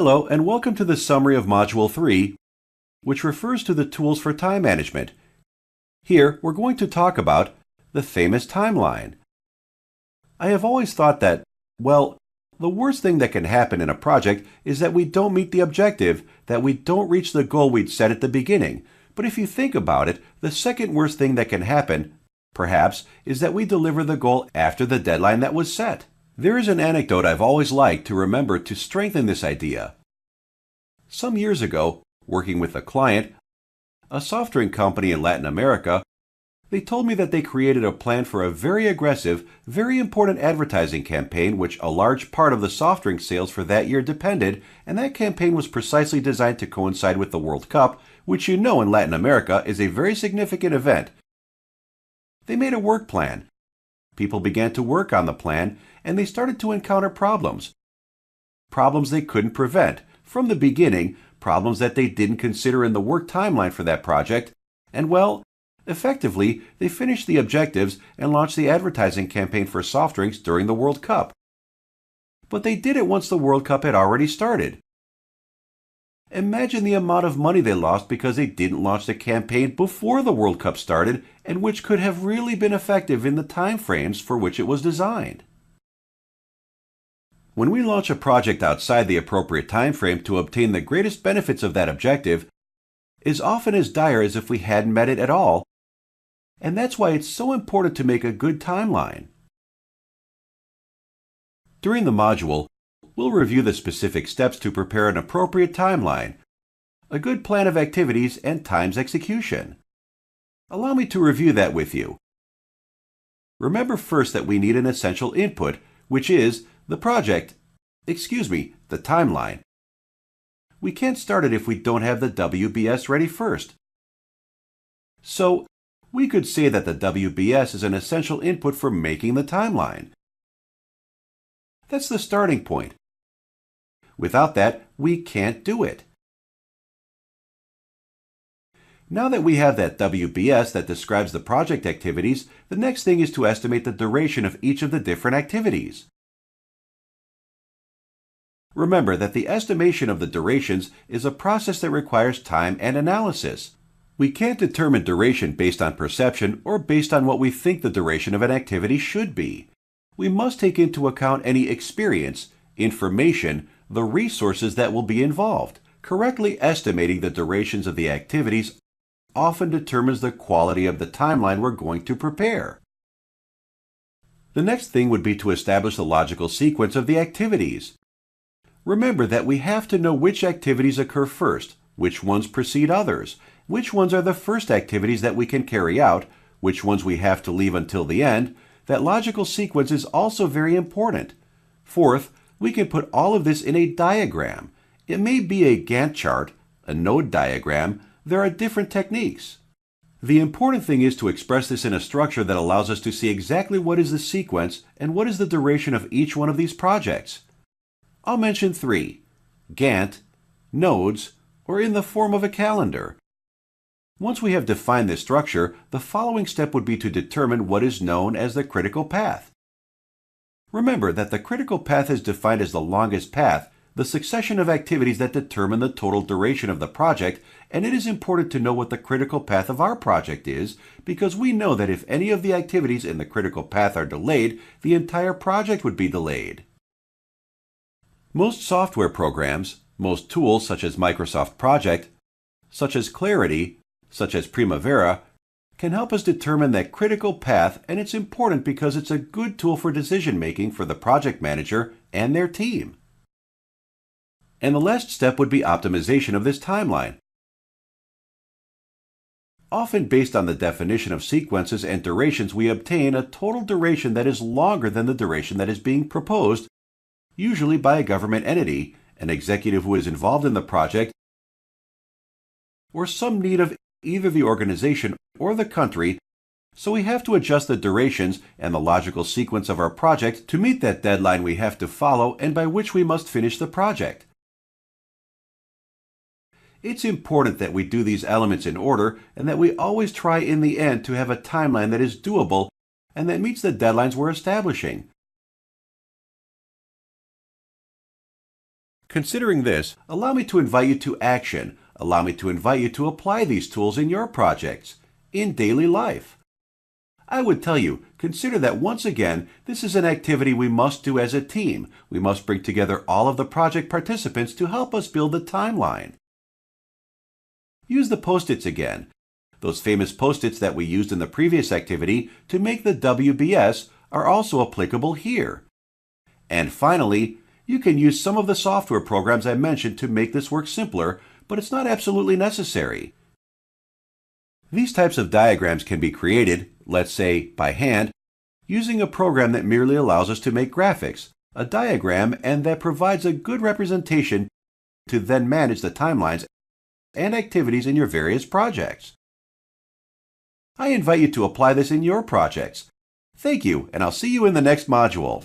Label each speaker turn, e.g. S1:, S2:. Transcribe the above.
S1: Hello, and welcome to the summary of Module 3, which refers to the tools for time management. Here, we're going to talk about the famous timeline. I have always thought that, well, the worst thing that can happen in a project is that we don't meet the objective, that we don't reach the goal we'd set at the beginning. But if you think about it, the second worst thing that can happen, perhaps, is that we deliver the goal after the deadline that was set. There is an anecdote I've always liked to remember to strengthen this idea. Some years ago, working with a client, a soft drink company in Latin America, they told me that they created a plan for a very aggressive, very important advertising campaign which a large part of the soft drink sales for that year depended, and that campaign was precisely designed to coincide with the World Cup, which you know in Latin America is a very significant event. They made a work plan. People began to work on the plan, and they started to encounter problems. Problems they couldn't prevent. From the beginning, problems that they didn't consider in the work timeline for that project, and well, effectively, they finished the objectives and launched the advertising campaign for soft drinks during the World Cup. But they did it once the World Cup had already started. Imagine the amount of money they lost because they didn't launch the campaign before the World Cup started, and which could have really been effective in the time frames for which it was designed. When we launch a project outside the appropriate time frame to obtain the greatest benefits of that objective, is often as dire as if we hadn't met it at all, and that's why it's so important to make a good timeline. During the module, we'll review the specific steps to prepare an appropriate timeline, a good plan of activities, and time's execution. Allow me to review that with you. Remember first that we need an essential input, which is the timeline. We can't start it if we don't have the WBS ready first. So, we could say that the WBS is an essential input for making the timeline. That's the starting point. Without that, we can't do it. Now that we have that WBS that describes the project activities, the next thing is to estimate the duration of each of the different activities. Remember that the estimation of the durations is a process that requires time and analysis. We can't determine duration based on perception or based on what we think the duration of an activity should be. We must take into account any experience, information, the resources that will be involved. Correctly estimating the durations of the activities often determines the quality of the timeline we're going to prepare. The next thing would be to establish the logical sequence of the activities. Remember that we have to know which activities occur first, which ones precede others, which ones are the first activities that we can carry out, which ones we have to leave until the end. That logical sequence is also very important. Fourth, we can put all of this in a diagram. It may be a Gantt chart, a node diagram. There are different techniques. The important thing is to express this in a structure that allows us to see exactly what is the sequence and what is the duration of each one of these projects. I'll mention 3: Gantt, nodes, or in the form of a calendar. Once we have defined this structure, the following step would be to determine what is known as the critical path. Remember that the critical path is defined as the longest path, the succession of activities that determine the total duration of the project, and it is important to know what the critical path of our project is, because we know that if any of the activities in the critical path are delayed, the entire project would be delayed. Most software programs, most tools such as Microsoft Project, such as Clarity, such as Primavera, can help us determine that critical path, and it's important because it's a good tool for decision making for the project manager and their team. And the last step would be optimization of this timeline. Often based on the definition of sequences and durations, we obtain a total duration that is longer than the duration that is being proposed, usually by a government entity, an executive who is involved in the project, or some need of either the organization or the country, so we have to adjust the durations and the logical sequence of our project to meet that deadline we have to follow and by which we must finish the project. It's important that we do these elements in order and that we always try in the end to have a timeline that is doable and that meets the deadlines we're establishing. considering this, allow me to invite you to action. Allow me to invite you to apply these tools in your projects, in daily life. I would tell you, consider that once again, this is an activity we must do as a team. We must bring together all of the project participants to help us build the timeline. Use the Post-its again. Those famous Post-its that we used in the previous activity to make the WBS are also applicable here. And finally, you can use some of the software programs I mentioned to make this work simpler, but it's not absolutely necessary. These types of diagrams can be created, let's say by hand, using a program that merely allows us to make graphics, a diagram, and that provides a good representation to then manage the timelines and activities in your various projects. I invite you to apply this in your projects. Thank you, and I'll see you in the next module.